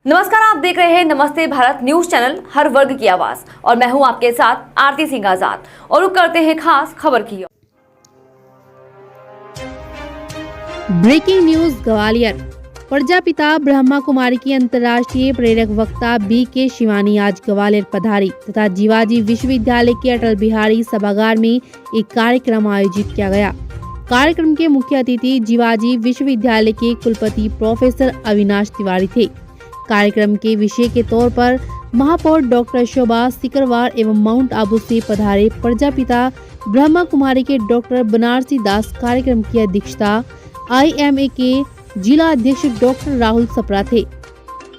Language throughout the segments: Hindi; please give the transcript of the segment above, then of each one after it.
नमस्कार, आप देख रहे हैं नमस्ते भारत न्यूज चैनल, हर वर्ग की आवाज। और मैं हूं आपके साथ आरती सिंह आजाद और रुक करते हैं खास खबर की ओर। Breaking news Gwalior. प्रजापिता ब्रह्मा कुमारी की अंतर्राष्ट्रीय प्रेरक वक्ता बी.के. शिवानी आज ग्वालियर पधारी तथा जीवाजी विश्वविद्यालय के अटल बिहारी सभागार में एक कार्यक्रम आयोजित किया गया। कार्यक्रम के मुख्य अतिथि जीवाजी विश्वविद्यालय के कुलपति प्रोफेसर अविनाश तिवारी थे। कार्यक्रम के विषय के तौर पर महापौर डॉक्टर शोभा सिकरवार एवं माउंट आबू से पधारे प्रजापिता ब्रह्मा कुमारी के डॉक्टर बनारसी दास कार्यक्रम की अध्यक्षता IMA के जिला अध्यक्ष डॉक्टर राहुल सप्रा थे।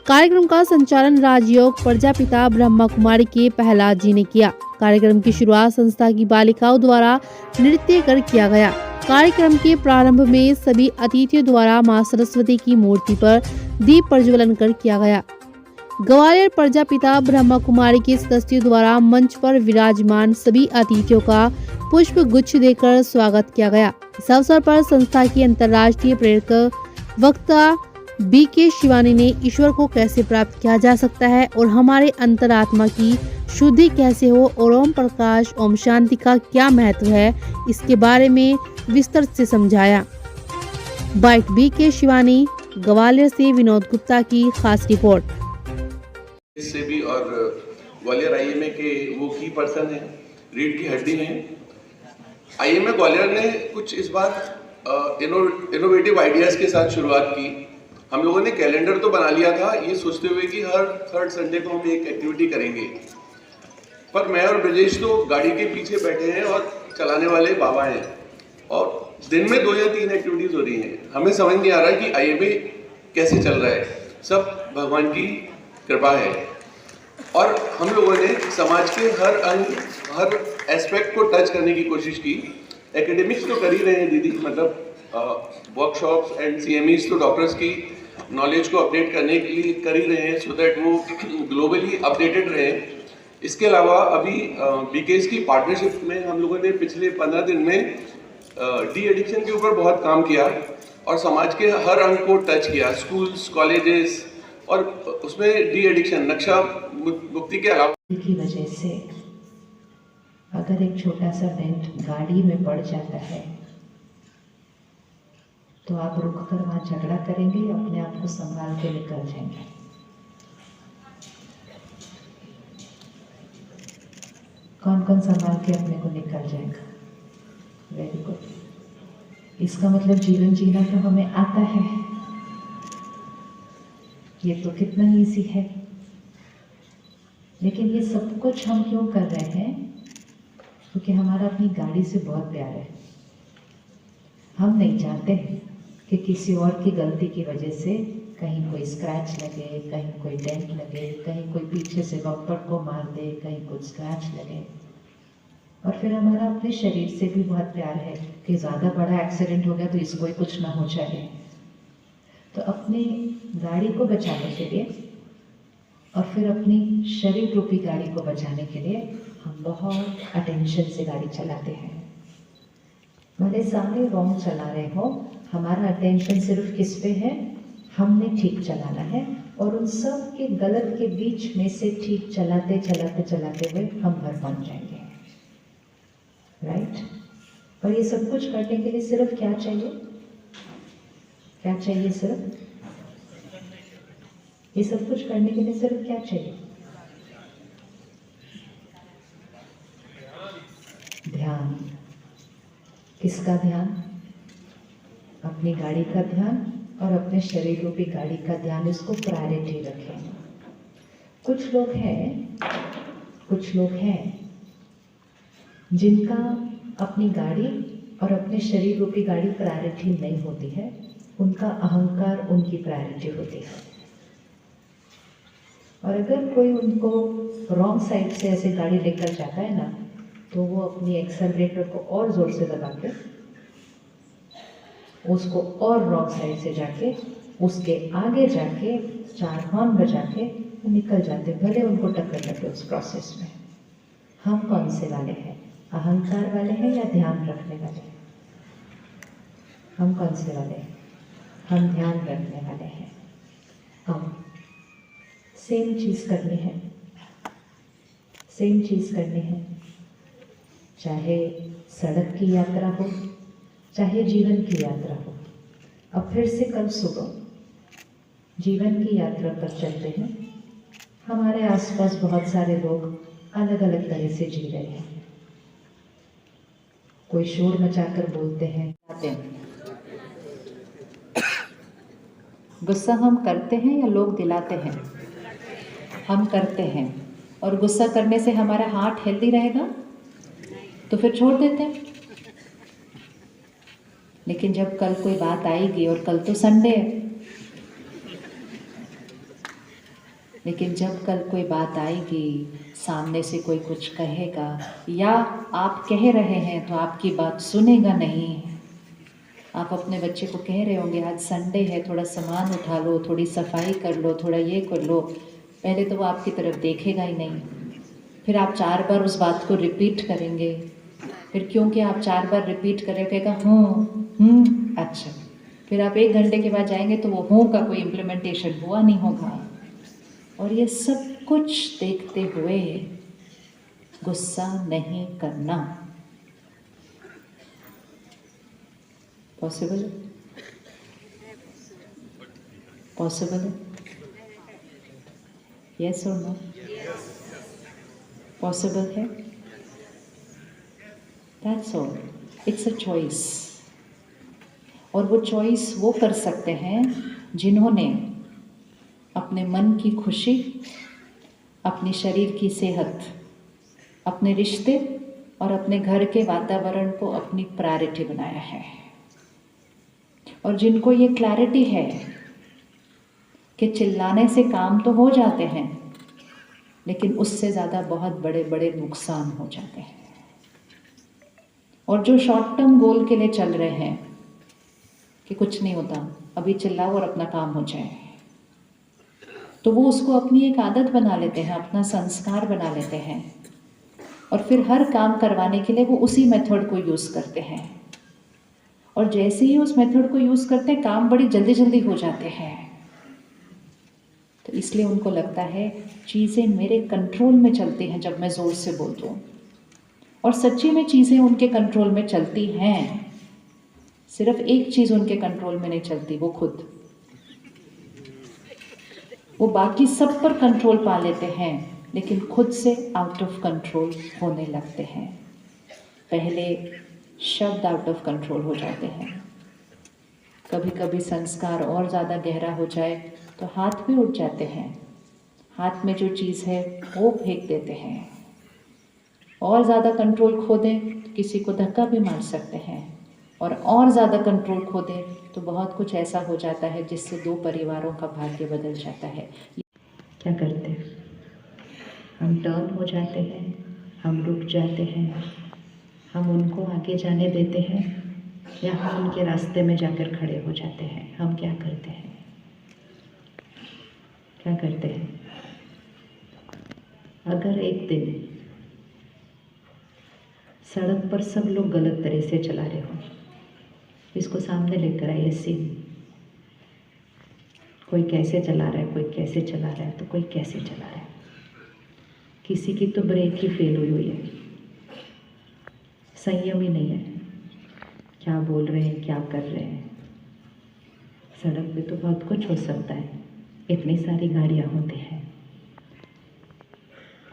कार्यक्रम का संचालन राजयोग प्रजापिता ब्रह्मा कुमारी के प्रहलाद जी ने किया। कार्यक्रम की शुरुआत संस्था की बालिकाओं द्वारा नृत्य कर किया गया। कार्यक्रम के प्रारंभ में सभी अतिथियों द्वारा मां सरस्वती की मूर्ति पर दीप प्रज्वलन कर किया गया। ग्वालियर प्रजापिता ब्रह्मा कुमारी के सदस्यों द्वारा मंच पर विराजमान सभी अतिथियों का पुष्प गुच्छ देकर स्वागत किया गया। इस अवसर पर संस्था की अंतर्राष्ट्रीय प्रेरक वक्ता बी.के. शिवानी ने ईश्वर को कैसे प्राप्त किया जा सकता है और हमारे अंतरात्मा की शुद्धि कैसे हो और ओम प्रकाश ओम शांति का क्या महत्व है, इसके बारे में विस्तार से समझाया। Bite BK. शिवानी, ग्वालियर से विनोद गुप्ता की खास रिपोर्ट। इससे भी और ग्वालियर IMA के वो की पर्सन है, रीढ़ की हड्डी है। IMA ग्वालियर ने कुछ इस बार इनोवेटिव आइडियाज के साथ शुरुआत की। हम लोगों ने कैलेंडर तो बना लिया था ये सोचते हुए कि हर थर्ड संडे को हम एक एक्टिविटी करेंगे, पर मैं और ब्रजेश तो गाड़ी के पीछे बैठे हैं और चलाने वाले बाबा हैं और दिन में 2 या 3 एक्टिविटीज हो रही हैं। हमें समझ नहीं आ रहा है कि IMA कैसे चल रहा है। सब भगवान की कृपा है और हम लोगों ने समाज के हर अंग, हर एस्पेक्ट को टच करने की कोशिश की। एकेडमिक्स तो कर ही रहे हैं दीदी, मतलब वर्कशॉप्स एंड CMEs तो डॉक्टर्स की नॉलेज को अपडेट करने के लिए कर ही रहे हैं, सो दैट वो ग्लोबली अपडेटेड रहे। इसके अलावा अभी BKs की पार्टनरशिप में हम लोगों ने पिछले 15 दिन में डी एडिक्शन के ऊपर बहुत काम किया और समाज के हर अंग को टच किया, स्कूल्स, कॉलेजेस, और उसमें डी एडिक्शन, नक्शा मुक्ति के अलावा की वजह से अगर एक छोटा सा डेंट गाड़ी में पड़ जाता है तो आप रुक कर वहाँ झगड़ा करेंगे या अपने आप को संभाल के निकल जाएंगे? कौन कौन संभाल के अपने को निकल जाएगा? Very good. इसका मतलब जीवन जीना तो हमें आता है, ये तो कितना इजी है। लेकिन ये सब कुछ हम क्यों कर रहे हैं? क्योंकि हमारा अपनी गाड़ी से बहुत प्यार है। हम नहीं चाहते कि किसी और की गलती की वजह से कहीं कोई स्क्रैच लगे, कहीं कोई डेंट लगे, कहीं कोई पीछे से बम्पर को मार दे, कहीं कुछ स्क्रैच लगे। और फिर हमारा अपने शरीर से भी बहुत प्यार है कि ज़्यादा बड़ा एक्सीडेंट हो गया तो इसको ही कुछ ना हो जाए। तो अपनी गाड़ी को बचाने के लिए और फिर अपनी शरीर रूपी गाड़ी को बचाने के लिए हम बहुत अटेंशन से गाड़ी चलाते हैं। भले सामने रॉन्ग चला रहे हो, हमारा अटेंशन सिर्फ किस पे है? हमने ठीक चलाना है और उन सब के गलत के बीच में से ठीक चलाते चलाते चलाते हुए हम घर पहुंच जाएंगे, राइट? और ये सब कुछ करने के लिए सिर्फ क्या चाहिए? क्या चाहिए? सिर्फ ये सब कुछ करने के लिए सिर्फ क्या चाहिए? ध्यान। किसका ध्यान? अपनी गाड़ी का ध्यान और अपने शरीर रूपी गाड़ी का ध्यान, इसको प्रायोरिटी रखें। कुछ लोग हैं जिनका अपनी गाड़ी और अपने शरीर रूपी गाड़ी प्रायोरिटी नहीं होती है, उनका अहंकार उनकी प्रायोरिटी होती है। और अगर कोई उनको रॉन्ग साइड से ऐसे गाड़ी लेकर जाता है ना, तो वो अपनी एक्सेलरेटर को और ज़ोर से दबा के उसको और रॉन्ग साइड से जाके उसके आगे जाके 4 हॉर्न बजा के वो निकल जाते, भले उनको टक्कर लगे उस प्रोसेस में। हम कौन से वाले हैं? अहंकार वाले हैं या ध्यान रखने वाले हैं? हम कौन से वाले हैं? हम ध्यान रखने वाले हैं। अब सेम चीज़ करनी है, सेम चीज़ करनी है, चाहे सड़क की यात्रा हो, चाहे जीवन की यात्रा हो। अब फिर से कल सुबह जीवन की यात्रा पर चलते हैं। हमारे आसपास बहुत सारे लोग अलग अलग तरह से जी रहे हैं। कोई शोर मचाकर बोलते हैं। गुस्सा हम करते हैं या लोग दिलाते हैं? हम करते हैं। और गुस्सा करने से हमारा हार्ट हेल्दी रहेगा तो फिर छोड़ देते हैं। लेकिन जब कल कोई बात आएगी, और कल तो संडे है, लेकिन जब कल कोई बात आएगी, सामने से कोई कुछ कहेगा या आप कह रहे हैं तो आपकी बात सुनेगा नहीं। आप अपने बच्चे को कह रहे होंगे आज संडे है, थोड़ा सामान उठा लो, थोड़ी सफाई कर लो, थोड़ा ये कर लो, पहले तो वो आपकी तरफ देखेगा ही नहीं। फिर आप 4 बार उस बात को रिपीट करेंगे। फिर क्योंकि आप 4 बार रिपीट करेगा अच्छा। फिर आप 1 घंटे के बाद जाएंगे तो वो का कोई इम्प्लीमेंटेशन हुआ नहीं होगा। और ये सब कुछ देखते हुए गुस्सा नहीं करना पॉसिबल है? पॉसिबल है? यस और नो? पॉसिबल है? That's all. It's a choice. और वो चॉइस वो कर सकते हैं जिन्होंने अपने मन की खुशी, अपने शरीर की सेहत, अपने रिश्ते और अपने घर के वातावरण को अपनी प्रायोरिटी बनाया है। और जिनको ये क्लैरिटी है कि चिल्लाने से काम तो हो जाते हैं, लेकिन उससे ज़्यादा बहुत बड़े बड़े नुकसान हो जाते हैं। और जो शॉर्ट टर्म गोल के लिए चल रहे हैं कि कुछ नहीं होता, अभी चिल्लाओ और अपना काम हो जाए, तो वो उसको अपनी एक आदत बना लेते हैं, अपना संस्कार बना लेते हैं। और फिर हर काम करवाने के लिए वो उसी मेथड को यूज़ करते हैं। और जैसे ही उस मेथड को यूज़ करते हैं, काम बड़ी जल्दी जल्दी हो जाते हैं। तो इसलिए उनको लगता है चीज़ें मेरे कंट्रोल में चलती हैं जब मैं ज़ोर से बोल दूँ। और सच्ची में चीज़ें उनके कंट्रोल में चलती हैं। सिर्फ एक चीज़ उनके कंट्रोल में नहीं चलती, वो खुद। वो बाकी सब पर कंट्रोल पा लेते हैं, लेकिन खुद से आउट ऑफ कंट्रोल होने लगते हैं। पहले शब्द आउट ऑफ कंट्रोल हो जाते हैं। कभी कभी संस्कार और ज़्यादा गहरा हो जाए तो हाथ भी उठ जाते हैं। हाथ में जो चीज़ है वो फेंक देते हैं। और ज़्यादा कंट्रोल खो दें तो किसी को धक्का भी मार सकते हैं। और ज़्यादा कंट्रोल खो दें तो बहुत कुछ ऐसा हो जाता है जिससे 2 परिवारों का भाग्य बदल जाता है। क्या करते हैं? हम टर्न हो जाते हैं, हम रुक जाते हैं, हम उनको आगे जाने देते हैं, या हम उनके रास्ते में जाकर खड़े हो जाते हैं। हम क्या करते हैं? क्या करते हैं? अगर एक दिन सड़क पर सब लोग गलत तरह से चला रहे हो, इसको सामने लेकर आइए सीन। कोई कैसे चला रहा है, कोई कैसे चला रहा है, तो कोई कैसे चला रहा है। किसी की तो ब्रेक ही फेल हुई है, संयम ही नहीं है। क्या बोल रहे हैं, क्या कर रहे हैं। सड़क पे तो बहुत कुछ हो सकता है, इतनी सारी गाड़ियाँ होती हैं।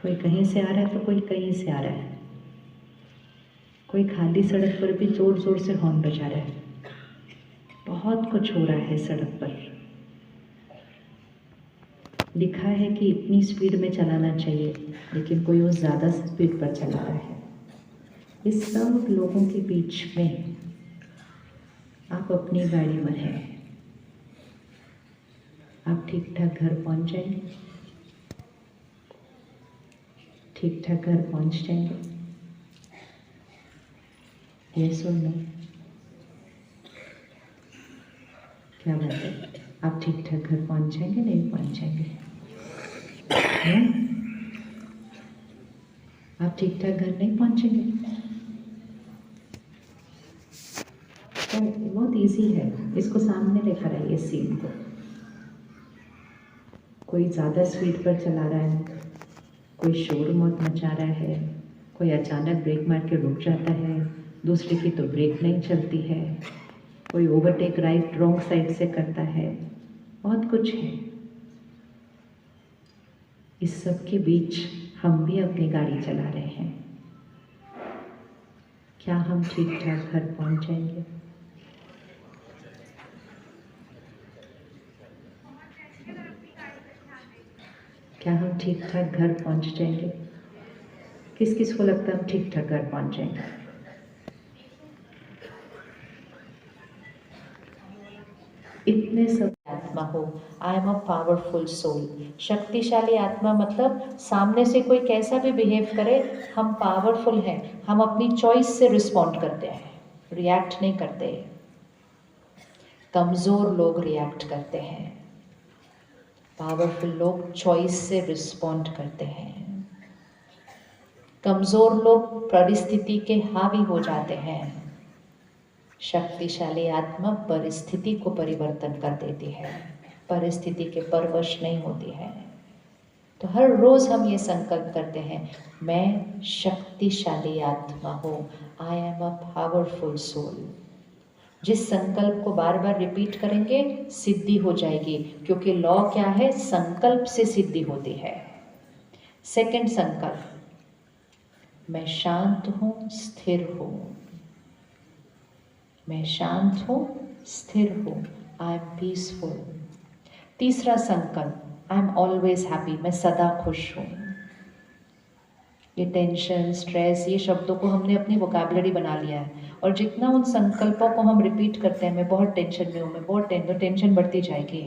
कोई कहीं से आ रहा है तो कोई कहीं से आ रहा है। कोई खाली सड़क पर भी ज़ोर ज़ोर से हॉर्न बजा रहा है। बहुत कुछ हो रहा है सड़क पर। लिखा है कि इतनी स्पीड में चलाना चाहिए, लेकिन कोई उस ज़्यादा स्पीड पर चला रहा है। इस सब लोगों के बीच में आप अपनी गाड़ी में हैं। आप ठीक ठाक घर पहुंच जाएंगे, ठीक ठाक घर पहुंच जाएंगे। ये सुन लो, क्या बात है? आप ठीक ठाक घर पहुंच जाएंगे, नहीं पहुंच जाएंगे? आप ठीक ठाक घर नहीं पहुंचेंगे? तो बहुत इजी है, इसको सामने लेकर आइए सीन को। कोई ज़्यादा स्पीड पर चला रहा है, कोई शोर मौत मचा रहा है, कोई अचानक ब्रेक मार के रुक जाता है, दूसरे की तो ब्रेक नहीं चलती है, कोई ओवरटेक राइट रॉन्ग साइड से करता है, बहुत कुछ है। इस सब के बीच हम भी अपनी गाड़ी चला रहे हैं। क्या हम ठीक ठाक घर पहुंच जाएंगे? क्या हम ठीक ठाक घर पहुंच जाएंगे? किस किस को लगता है हम ठीक ठाक घर पहुंच जाएंगे? इतने सब आत्मा हो, I am a powerful soul. शक्तिशाली आत्मा मतलब सामने से कोई कैसा भी बिहेव करे, हम पावरफुल हैं, हम अपनी चॉइस से रिस्पॉन्ड करते हैं, रिएक्ट नहीं करते। कमज़ोर लोग रिएक्ट करते हैं, पावरफुल लोग चॉइस से रिस्पॉन्ड करते हैं। कमज़ोर लोग परिस्थिति के हावी हो जाते हैं, शक्तिशाली आत्मा परिस्थिति को परिवर्तन कर देती है, परिस्थिति के परवश नहीं होती है। तो हर रोज़ हम ये संकल्प करते हैं, मैं शक्तिशाली आत्मा हूँ, I am a powerful soul. जिस संकल्प को बार बार रिपीट करेंगे सिद्धि हो जाएगी, क्योंकि लॉ क्या है, संकल्प से सिद्धि होती है। सेकंड संकल्प, मैं शांत हूँ, स्थिर हूँ, मैं शांत हूँ, स्थिर हूँ, आई एम पीसफुल। तीसरा संकल्प, आई एम ऑलवेज हैप्पी, मैं सदा खुश हूँ। ये टेंशन, स्ट्रेस, ये शब्दों को हमने अपनी वोकैबुलरी बना लिया है, और जितना उन संकल्पों को हम रिपीट करते हैं, मैं बहुत टेंशन में हूँ, मैं बहुत टेंशन बढ़ती जाएगी।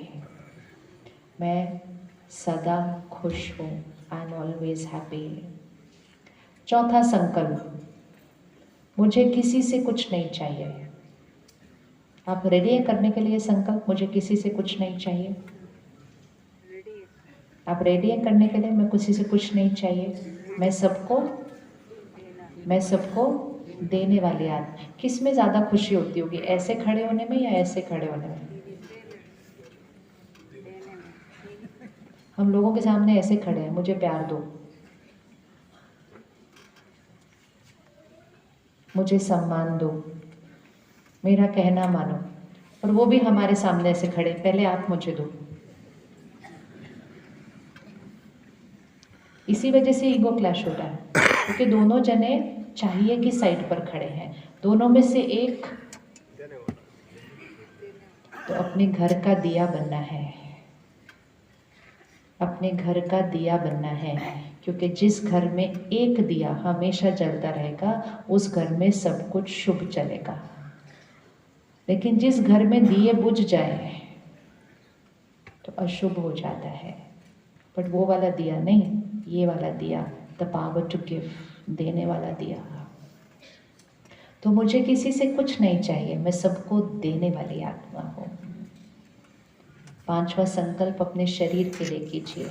मैं सदा खुश हूँ, आई एम ऑलवेज हैप्पी। चौथा संकल्प, मुझे किसी से कुछ नहीं चाहिए। आप रेडी हैं करने के लिए संकल्प, मुझे किसी से कुछ नहीं चाहिए? आप रेडी हैं करने के लिए, मैं किसी से कुछ नहीं चाहिए, मैं सबको देने वाली आदमी। किस में ज़्यादा खुशी होती होगी, ऐसे खड़े होने में या ऐसे खड़े होने में? हम लोगों के सामने ऐसे खड़े हैं, मुझे प्यार दो, मुझे सम्मान दो, मेरा कहना मानो, और वो भी हमारे सामने ऐसे खड़े, पहले आप मुझे दो। इसी वजह से ईगो क्लैश होता है, क्योंकि दोनों जने चाहिए की साइड पर खड़े हैं, दोनों में से एक तो अपने घर का दिया बनना है, अपने घर का दिया बनना है, क्योंकि जिस घर में एक दिया हमेशा जलता रहेगा उस घर में सब कुछ शुभ चलेगा। लेकिन जिस घर में दिए बुझ जाए तो अशुभ हो जाता है। बट वो वाला दिया नहीं, ये वाला दिया, द पावर टू गिव, देने वाला दिया। तो मुझे किसी से कुछ नहीं चाहिए, मैं सबको देने वाली आत्मा हूँ। पांचवा संकल्प अपने शरीर के लिए कीजिए,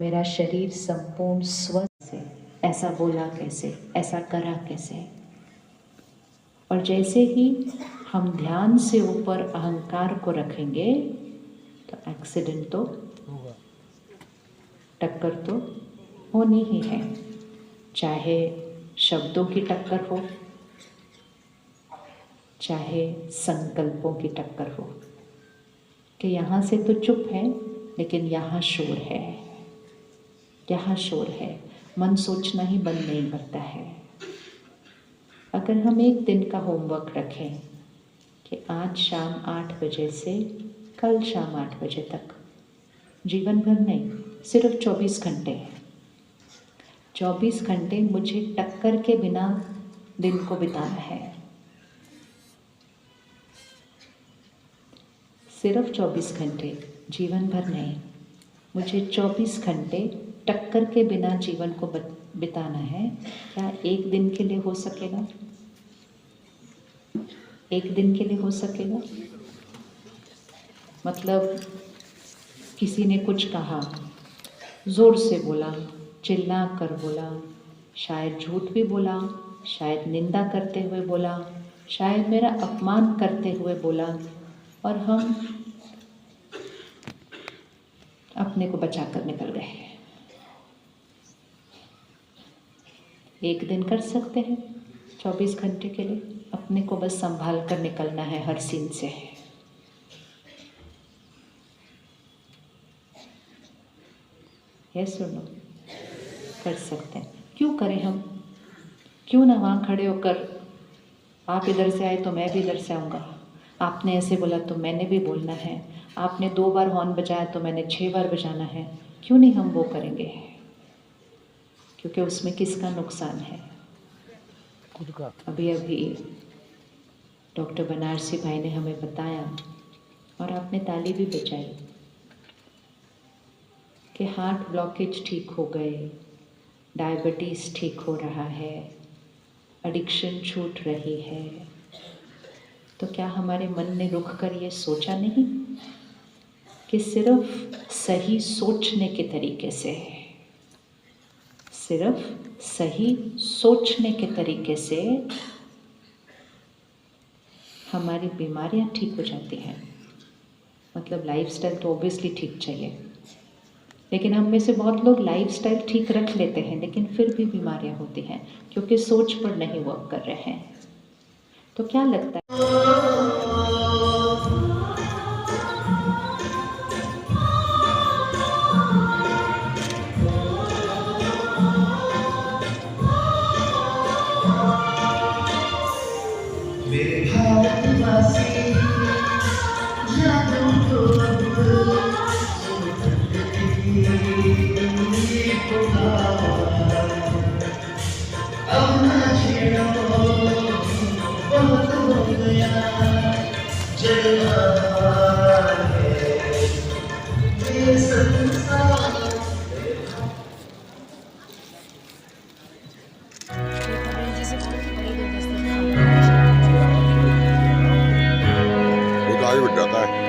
मेरा शरीर संपूर्ण स्वस्थ है। ऐसा बोला कैसे, ऐसा करा कैसे? और जैसे ही हम ध्यान से ऊपर अहंकार को रखेंगे तो एक्सीडेंट तो होगा, टक्कर तो होनी ही है, चाहे शब्दों की टक्कर हो, चाहे संकल्पों की टक्कर हो, कि यहाँ से तो चुप है लेकिन यहाँ शोर है, यहाँ शोर है, मन सोचना ही बंद नहीं करता है। अगर हम एक दिन का होमवर्क रखें कि आज शाम 8 बजे से कल शाम 8 बजे तक, जीवन भर नहीं, सिर्फ 24 घंटे, 24 घंटे मुझे टक्कर के बिना दिन को बिताना है, सिर्फ 24 घंटे, जीवन भर नहीं, मुझे 24 घंटे टक्कर के बिना जीवन को बिताना है। क्या एक दिन के लिए हो सकेगा? एक दिन के लिए हो सकेगा? मतलब किसी ने कुछ कहा, ज़ोर से बोला, चिल्ला कर बोला, शायद झूठ भी बोला, शायद निंदा करते हुए बोला, शायद मेरा अपमान करते हुए बोला, और हम अपने को बचा कर निकल गए। एक दिन कर सकते हैं 24 घंटे के लिए, अपने को बस संभाल कर निकलना है हर सीन से। ये सुनो, कर सकते हैं। क्यों करें हम? क्यों ना वहाँ खड़े होकर, आप इधर से आए तो मैं भी इधर से आऊँगा, आपने ऐसे बोला तो मैंने भी बोलना है, आपने 2 बार हॉर्न बजाया तो मैंने 6 बार बजाना है। क्यों नहीं हम वो करेंगे? क्योंकि उसमें किसका नुकसान है? अभी अभी डॉक्टर बनारसी भाई ने हमें बताया और आपने ताली भी बजाई कि हार्ट ब्लॉकेज ठीक हो गए, डायबिटीज़ ठीक हो रहा है, एडिक्शन छूट रही है। तो क्या हमारे मन ने रुक कर ये सोचा नहीं कि सिर्फ सही सोचने के तरीके से, सिर्फ सही सोचने के तरीके से हमारी बीमारियां ठीक हो जाती हैं। मतलब लाइफस्टाइल तो ऑब्वियसली ठीक चाहिए, लेकिन हम में से बहुत लोग लाइफस्टाइल ठीक रख लेते हैं लेकिन फिर भी बीमारियां होती हैं क्योंकि सोच पर नहीं वर्क कर रहे हैं। तो क्या लगता है? वो तो आगे बढ़ जाता है।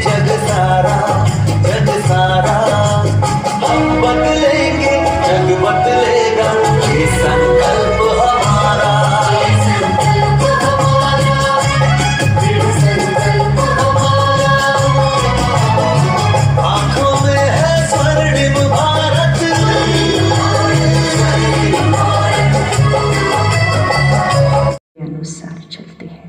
जग सारा हम बदलेंगे, जग बदलेगा, ये संकल्प हमारा, ये संकल्प हमारा, ये संकल्प हमारा। आंखों में है स्वर्णिम भारत, अनुसार चलते हैं।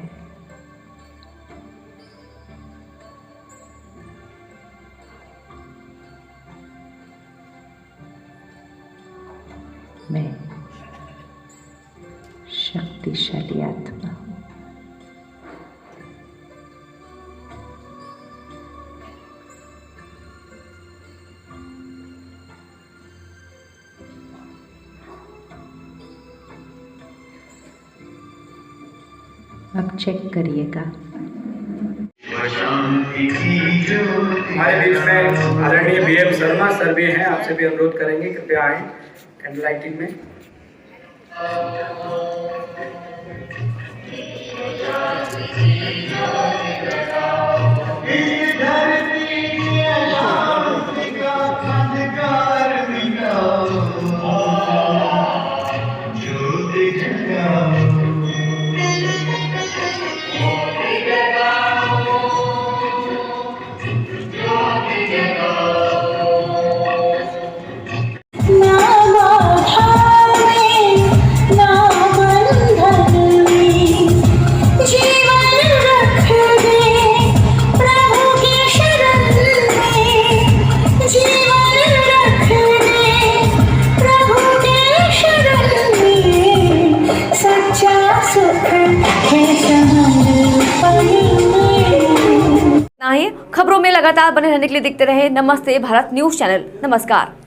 मैं शक्तिशाली आत्मा हूँ। अब चेक करिएगा। हमारे बीच में आदरणीय BM शर्मा सर भी हैं, आपसे भी अनुरोध करेंगे कृपया आएं कैंडल लाइटिंग में। ही खबरों में लगातार बने रहने के लिए देखते रहे नमस्ते भारत न्यूज चैनल। नमस्कार।